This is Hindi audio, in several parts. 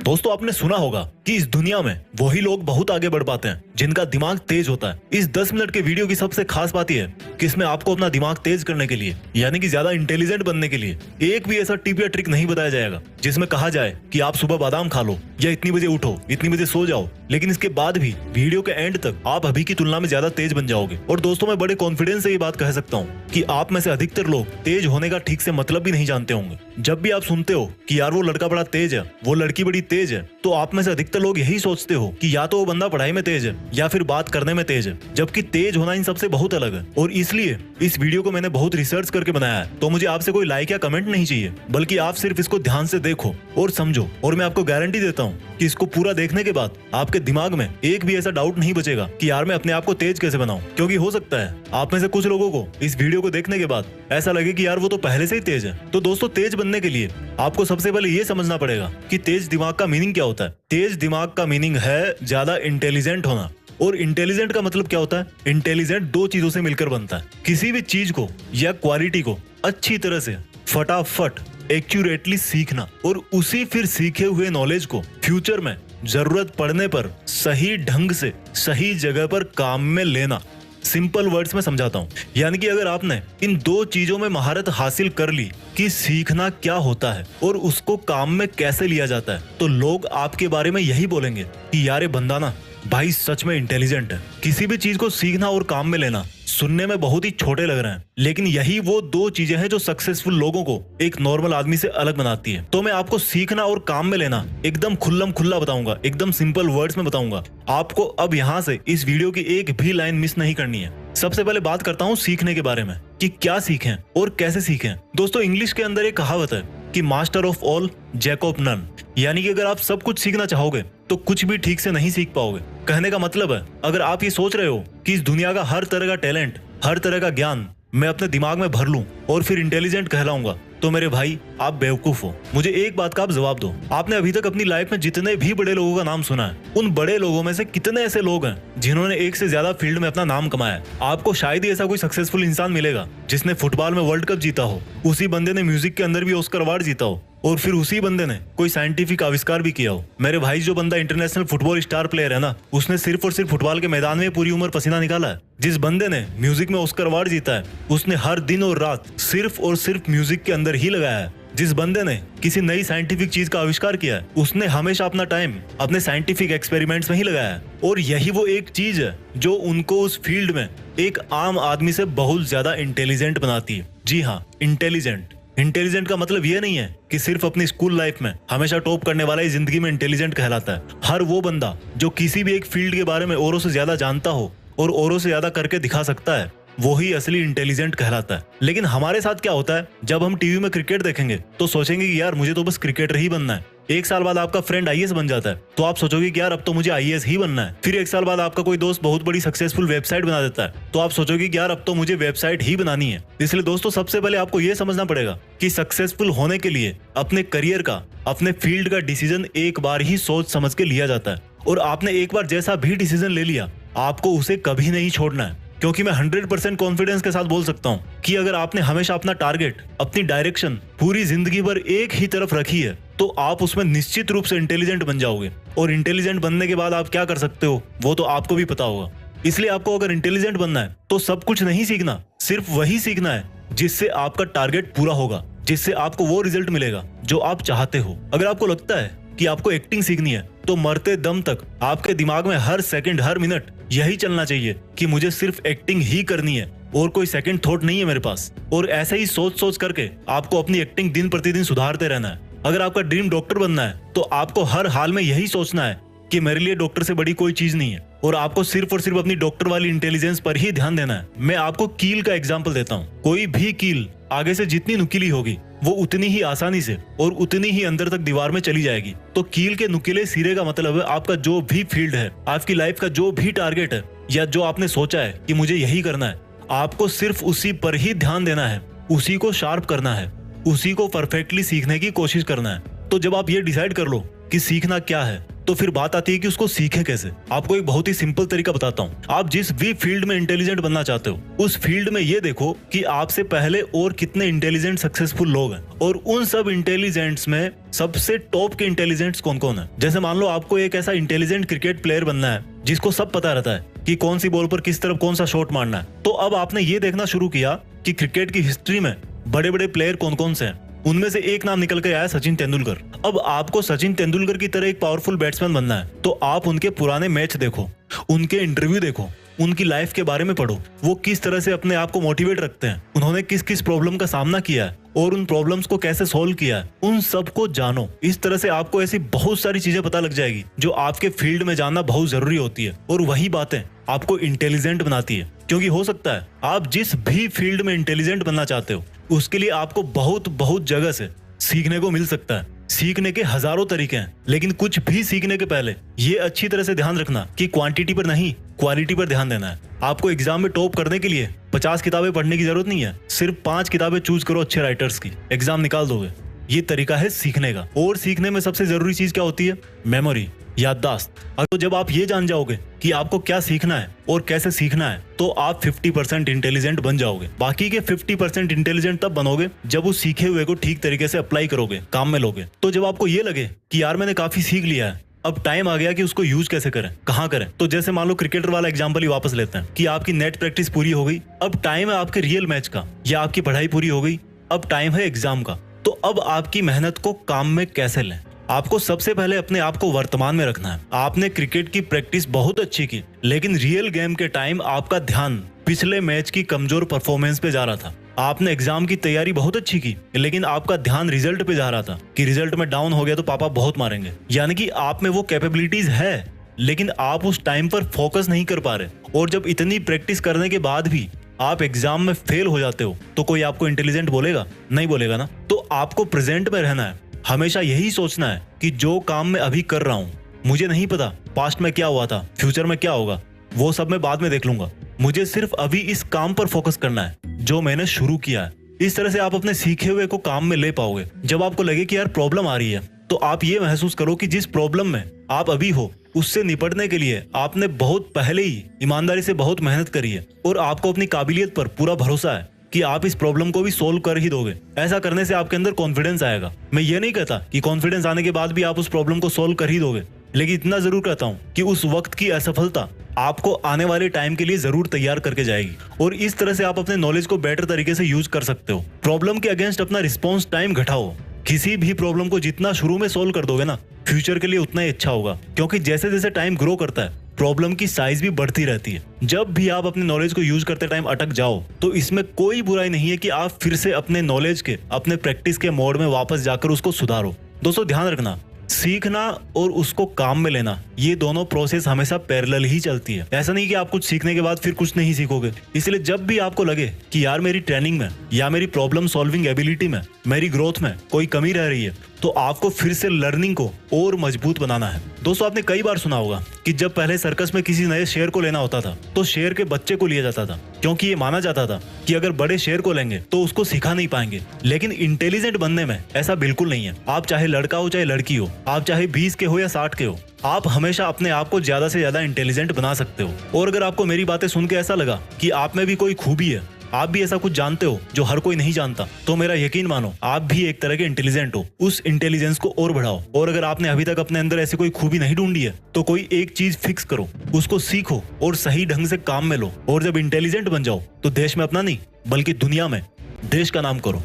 दोस्तों आपने सुना होगा कि इस दुनिया में वही लोग बहुत आगे बढ़ पाते हैं जिनका दिमाग तेज होता है। इस 10 मिनट के वीडियो की सबसे खास बात यह है कि इसमें आपको अपना दिमाग तेज करने के लिए यानी कि ज्यादा इंटेलिजेंट बनने के लिए एक भी ऐसा टिप या ट्रिक नहीं बताया जाएगा जिसमें कहा जाए कि आप सुबह बादाम खा लो या इतनी बजे उठो, इतनी बजे सो जाओ। लेकिन इसके बाद भी वीडियो के एंड तक आप अभी की तुलना में ज्यादा तेज बन जाओगे। और दोस्तों मैं बड़े कॉन्फिडेंस से ये बात कह सकता हूँ कि आप में से अधिकतर लोग तेज होने का ठीक से मतलब भी नहीं जानते होंगे। जब भी आप सुनते हो कि यार वो लड़का बड़ा तेज है, वो लड़की बड़ी तेज है, तो आप में से अधिकतर लोग यही सोचते हो कि या तो वो बंदा पढ़ाई में तेज है या फिर बात करने में तेज है, जबकि तेज होना इन सबसे बहुत अलग है। और इसलिए इस वीडियो को मैंने बहुत रिसर्च करके बनाया है। तो मुझे आपसे कोई लाइक या कमेंट नहीं चाहिए, बल्कि आप सिर्फ इसको ध्यान से देखो और समझो। और मैं आपको गारंटी देता हूँ कि इसको पूरा देखने के बाद आपके दिमाग में एक भी ऐसा डाउट नहीं बचेगा कि यार मैं अपने आप को तेज कैसे बनाऊं। क्योंकि हो सकता है आप में से कुछ लोगों को इस वीडियो को देखने के बाद ऐसा लगे कि यार वो तो पहले से ही तेज है। तो दोस्तों तेज बनने के लिए आपको सबसे पहले ये समझना पड़ेगा कि तेज दिमाग का मीनिंग क्या होता है। तेज दिमाग का मीनिंग है ज्यादा इंटेलिजेंट होना। और इंटेलिजेंट का मतलब क्या होता है? इंटेलिजेंट दो चीजों से मिलकर बनता है। किसी भी चीज को या क्वालिटी को अच्छी तरह से फटाफट एक्यूरेटली सीखना और उसी फिर सीखे हुए नॉलेज को फ्यूचर में जरूरत पड़ने पर सही ढंग से सही जगह पर काम में लेना। सिंपल वर्ड्स में समझाता हूँ, यानी कि अगर आपने इन दो चीजों में महारत हासिल कर ली कि सीखना क्या होता है और उसको काम में कैसे लिया जाता है, तो लोग आपके बारे में यही बोलेंगे कि यार ये बंदा ना भाई सच में इंटेलिजेंट है। किसी भी चीज को सीखना और काम में लेना सुनने में बहुत ही छोटे लग रहे हैं, लेकिन यही वो दो चीजें हैं जो सक्सेसफुल लोगों को एक नॉर्मल आदमी से अलग बनाती है। तो मैं आपको सीखना और काम में लेना एकदम खुल्लम खुल्ला बताऊंगा, एकदम सिंपल वर्ड्स में बताऊंगा। आपको अब यहाँ से इस वीडियो की एक भी लाइन मिस नहीं करनी है। सबसे पहले बात करता हूँ सीखने के बारे में कि क्या सीखें और कैसे सीखें। दोस्तों इंग्लिश के अंदर एक कहावत है कि master of all jack of none, यानी कि अगर आप सब कुछ सीखना चाहोगे तो कुछ भी ठीक से नहीं सीख पाओगे। कहने का मतलब है अगर आप ये सोच रहे हो कि इस दुनिया का हर तरह का टैलेंट, हर तरह का ज्ञान मैं अपने दिमाग में भर लूं और फिर इंटेलिजेंट कहलाऊंगा, तो मेरे भाई आप बेवकूफ हो। मुझे एक बात का आप जवाब दो, आपने अभी तक अपनी लाइफ में जितने भी बड़े लोगों का नाम सुना है, उन बड़े लोगों में से कितने ऐसे लोग हैं जिन्होंने एक से ज्यादा फील्ड में अपना नाम कमाया है? आपको शायद ही ऐसा कोई सक्सेसफुल इंसान मिलेगा जिसने फुटबॉल में वर्ल्ड कप जीता हो, उसी बंदे ने म्यूजिक के अंदर भी ऑस्कर अवार्ड जीता हो, और फिर उसी बंदे ने कोई साइंटिफिक आविष्कार भी किया हो। मेरे भाई जो बंदा इंटरनेशनल फुटबॉल स्टार प्लेयर है ना, उसने सिर्फ और सिर्फ फुटबॉल के मैदान में पूरी उम्र पसीना निकाला है। जिस बंदे ने म्यूजिक में ऑस्कर अवार्ड जीता है, उसने हर दिन और रात सिर्फ और सिर्फ म्यूजिक के अंदर ही लगाया है। जिस बंदे ने किसी नई साइंटिफिक चीज का आविष्कार किया है, उसने हमेशा अपना टाइम अपने साइंटिफिक एक्सपेरिमेंट्स में ही लगाया है। और यही वो एक चीज है जो उनको उस फील्ड में एक आम आदमी से बहुत ज्यादा इंटेलिजेंट बनाती है। जी हाँ, इंटेलिजेंट। इंटेलिजेंट का मतलब ये नहीं है कि सिर्फ अपनी स्कूल लाइफ में हमेशा टॉप करने वाला ही जिंदगी में इंटेलिजेंट कहलाता है। हर वो बंदा जो किसी भी एक फील्ड के बारे में औरों से ज्यादा जानता हो और औरों से ज्यादा करके दिखा सकता है, वो ही असली इंटेलिजेंट कहलाता है। लेकिन हमारे साथ क्या होता है, जब हम टीवी में क्रिकेट देखेंगे तो सोचेंगे कि यार मुझे तो बस क्रिकेटर ही बनना है। एक साल बाद आपका फ्रेंड आईएएस बन जाता है तो आप सोचोगे कि यार अब तो मुझे आईएएस ही बनना है। फिर एक साल बाद आपका कोई दोस्त बहुत बड़ी सक्सेसफुल वेबसाइट बना देता है तो आप सोचोगे कि यार अब तो मुझे वेबसाइट ही बनानी है। इसलिए दोस्तों सबसे पहले आपको यह समझना पड़ेगा कि सक्सेसफुल होने के लिए अपने करियर का, अपने फील्ड का डिसीजन एक बार ही सोच समझ के लिया जाता है। और आपने एक बार जैसा भी डिसीजन ले लिया, आपको उसे कभी नहीं छोड़ना है। क्योंकि मैं 100% कॉन्फिडेंस के साथ बोल सकता हूँ कि अगर आपने हमेशा अपना टारगेट, अपनी डायरेक्शन पूरी जिंदगी भर एक ही तरफ रखी है, तो आप उसमें निश्चित रूप से इंटेलिजेंट बन जाओगे। और इंटेलिजेंट बनने के बाद आप क्या कर सकते हो वो तो आपको भी पता होगा। इसलिए आपको अगर इंटेलिजेंट बनना है तो सब कुछ नहीं सीखना, सिर्फ वही सीखना है जिससे आपका टारगेट पूरा होगा, जिससे आपको वो रिजल्ट मिलेगा जो आप चाहते हो। अगर आपको लगता है कि आपको एक्टिंग सीखनी है तो मरते दम तक आपके दिमाग में हर सेकंड, हर मिनट यही चलना चाहिए कि मुझे सिर्फ एक्टिंग ही करनी है और कोई सेकंड थॉट नहीं है मेरे पास। और ऐसे ही सोच सोच करके आपको अपनी एक्टिंग दिन प्रतिदिन सुधारते रहना है। अगर आपका ड्रीम डॉक्टर बनना है तो आपको हर हाल में यही सोचना है कि मेरे लिए डॉक्टर से बड़ी कोई चीज नहीं है, और आपको सिर्फ और सिर्फ अपनी डॉक्टर वाली इंटेलिजेंस पर ही ध्यान देना है। मैं आपको कील का एग्जांपल देता हूँ। कोई भी कील आगे से जितनी नुकीली होगी वो उतनी ही आसानी से और उतनी ही अंदर तक दीवार में चली जाएगी। तो कील के नुकीले सिरे का मतलब है आपका जो भी फील्ड है, आपकी लाइफ का जो भी टारगेट है, या जो आपने सोचा है कि मुझे यही करना है, आपको सिर्फ उसी पर ही ध्यान देना है, उसी को शार्प करना है, उसी को परफेक्टली सीखने की कोशिश करना है। तो जब आप ये डिसाइड कर लो कि सीखना क्या है, तो फिर बात आती है कि उसको सीखें कैसे। आपको एक बहुत ही सिंपल तरीका बताता हूँ। आप जिस भी फील्ड में इंटेलिजेंट बनना चाहते हो, उस फील्ड में ये देखो कि आपसे पहले और कितने इंटेलिजेंट सक्सेसफुल लोग हैं, और उन सब इंटेलिजेंट्स में सबसे टॉप के इंटेलिजेंट्स कौन कौन है। जैसे मान लो आपको एक ऐसा इंटेलिजेंट क्रिकेट प्लेयर बनना है जिसको सब पता रहता है कि कौन सी बॉल पर किस तरफ कौन सा शॉट मारना है। तो अब आपने ये देखना शुरू किया कि क्रिकेट की हिस्ट्री में बड़े बड़े प्लेयर कौन कौन से हैं। उनमें से एक नाम निकल कर आया, सचिन तेंदुलकर। अब आपको सचिन तेंदुलकर की तरह एक पावरफुल बैट्समैन बनना है, तो आप उनके पुराने मैच देखो, उनके इंटरव्यू देखो, उनकी लाइफ के बारे में पढ़ो, वो किस तरह से अपने आप को मोटिवेट रखते हैं, उन्होंने किस किस प्रॉब्लम का सामना किया है और उन प्रॉब्लम्स को कैसे सॉल्व किया है, उन सब को जानो। इस तरह से आपको ऐसी बहुत सारी चीजें पता लग जाएगी जो आपके फील्ड में जानना बहुत जरूरी होती है, और वही बातें आपको इंटेलिजेंट बनाती है। क्योंकि हो सकता है आप जिस भी फील्ड में इंटेलिजेंट बनना चाहते हो, उसके लिए आपको बहुत बहुत जगह से सीखने को मिल सकता है। सीखने के हजारों तरीके हैं, लेकिन कुछ भी सीखने के पहले ये अच्छी तरह से ध्यान रखना कि क्वांटिटी पर नहीं, क्वालिटी पर ध्यान देना है। आपको एग्जाम में टॉप करने के लिए 50 किताबें पढ़ने की जरूरत नहीं है, सिर्फ 5 किताबें चूज करो अच्छे राइटर्स की, एग्जाम निकाल दोगे। ये तरीका है सीखने का। और सीखने में सबसे जरूरी चीज क्या होती है? मेमोरी, याददाश्त। तो जब आप ये जान जाओगे कि आपको क्या सीखना है और कैसे सीखना है, तो आप 50% इंटेलिजेंट बन जाओगे। बाकी के 50% इंटेलिजेंट तब बनोगे जब उस सीखे हुए को ठीक तरीके से अप्लाई करोगे, काम में लोगे। तो जब आपको ये लगे कि यार मैंने काफी सीख लिया है, अब टाइम आ गया कि उसको यूज कैसे करें, कहाँ करें, तो जैसे मान लो क्रिकेटर वाला एग्जांपल ही वापस लेते हैं कि आपकी नेट प्रैक्टिस पूरी हो गई, अब टाइम है आपके रियल मैच का, या आपकी पढ़ाई पूरी हो गई, अब टाइम है एग्जाम का। तो अब आपकी मेहनत को काम में कैसे लें? आपको सबसे पहले अपने आप को वर्तमान में रखना है। आपने क्रिकेट की प्रैक्टिस बहुत अच्छी की, लेकिन रियल गेम के टाइम आपका ध्यान पिछले मैच की कमजोर परफॉर्मेंस पे जा रहा था। आपने एग्जाम की तैयारी बहुत अच्छी की, लेकिन आपका ध्यान रिजल्ट पे जा रहा था कि रिजल्ट में डाउन हो गया तो पापा बहुत मारेंगे। यानी कि आप में वो कैपेबिलिटीज है, लेकिन आप उस टाइम पर फोकस नहीं कर पा रहे। और जब इतनी प्रैक्टिस करने के बाद भी आप एग्जाम में फेल हो जाते हो, तो कोई आपको इंटेलिजेंट बोलेगा? नहीं बोलेगा ना। तो आपको प्रेजेंट में रहना है, हमेशा यही सोचना है कि जो काम मैं अभी कर रहा हूँ, मुझे नहीं पता पास्ट में क्या हुआ था, फ्यूचर में क्या होगा, वो सब मैं बाद में देख लूंगा। मुझे सिर्फ अभी इस काम पर फोकस करना है जो मैंने शुरू किया है। इस तरह से आप अपने सीखे हुए को काम में ले पाओगे। जब आपको लगे कि यार प्रॉब्लम आ रही है, तो आप ये महसूस करो कि जिस प्रॉब्लम में आप अभी हो, उससे निपटने के लिए आपने बहुत पहले ही ईमानदारी से बहुत मेहनत करी है, और आपको अपनी काबिलियत पर पूरा भरोसा है कि आप इस प्रॉब्लम को भी सोल्व कर ही दोगे। ऐसा करने से आपके अंदर कॉन्फिडेंस आएगा। मैं ये नहीं कहता कि कॉन्फिडेंस आने के बाद भी आप उस प्रॉब्लम को सोल्व कर ही दोगे, लेकिन इतना जरूर कहता हूँ कि उस वक्त की असफलता आपको आने वाले टाइम के लिए जरूर तैयार करके जाएगी, और इस तरह से आप अपने नॉलेज को बेटर तरीके से यूज कर सकते हो। प्रॉब्लम के अगेंस्ट अपना रिस्पॉन्स टाइम घटाओ। किसी भी प्रॉब्लम को जितना शुरू में सोल्व कर दोगे ना, फ्यूचर के लिए उतना ही अच्छा होगा, क्योंकि जैसे जैसे टाइम ग्रो करता है, प्रॉब्लम की साइज भी बढ़ती रहती है। जब भी आप अपने नॉलेज को यूज करते टाइम अटक जाओ, तो इसमें कोई बुराई नहीं है कि आप फिर से अपने नॉलेज के, अपने प्रैक्टिस के मोड में वापस जाकर उसको सुधारो। दोस्तों ध्यान रखना, सीखना और उसको काम में लेना, ये दोनों प्रोसेस हमेशा पैरेलल ही चलती है। ऐसा नहीं कि आप कुछ सीखने के बाद फिर कुछ नहीं सीखोगे। इसलिए जब भी आपको लगे कि यार मेरी ट्रेनिंग में या मेरी प्रॉब्लम सॉल्विंग एबिलिटी में, मेरी ग्रोथ में कोई कमी रह रही है, तो आपको फिर से लर्निंग को और मजबूत बनाना है। दोस्तों आपने कई बार सुना होगा कि जब पहले सर्कस में किसी नए शेर को लेना होता था, तो शेर के बच्चे को लिया जाता था, क्योंकि ये माना जाता था कि अगर बड़े शेर को लेंगे तो उसको सिखा नहीं पाएंगे। लेकिन इंटेलिजेंट बनने में ऐसा बिल्कुल नहीं है। आप चाहे लड़का हो चाहे लड़की हो, आप चाहे 20 के हो या 60 के हो, आप हमेशा अपने आप को ज्यादा से ज्यादा इंटेलिजेंट बना सकते हो। और अगर आपको मेरी बातें सुन के ऐसा लगा कि आप में भी कोई खूबी है, आप भी ऐसा कुछ जानते हो जो हर कोई नहीं जानता, तो मेरा यकीन मानो आप भी एक तरह के इंटेलिजेंट हो। उस इंटेलिजेंस को और बढ़ाओ। और अगर आपने अभी तक अपने अंदर ऐसी कोई खूबी नहीं ढूंढी है, तो कोई एक चीज फिक्स करो, उसको सीखो और सही ढंग से काम में लो। और जब इंटेलिजेंट बन जाओ, तो देश में अपना नहीं बल्कि दुनिया में देश का नाम करो।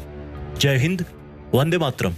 जय हिंद, वंदे मातरम।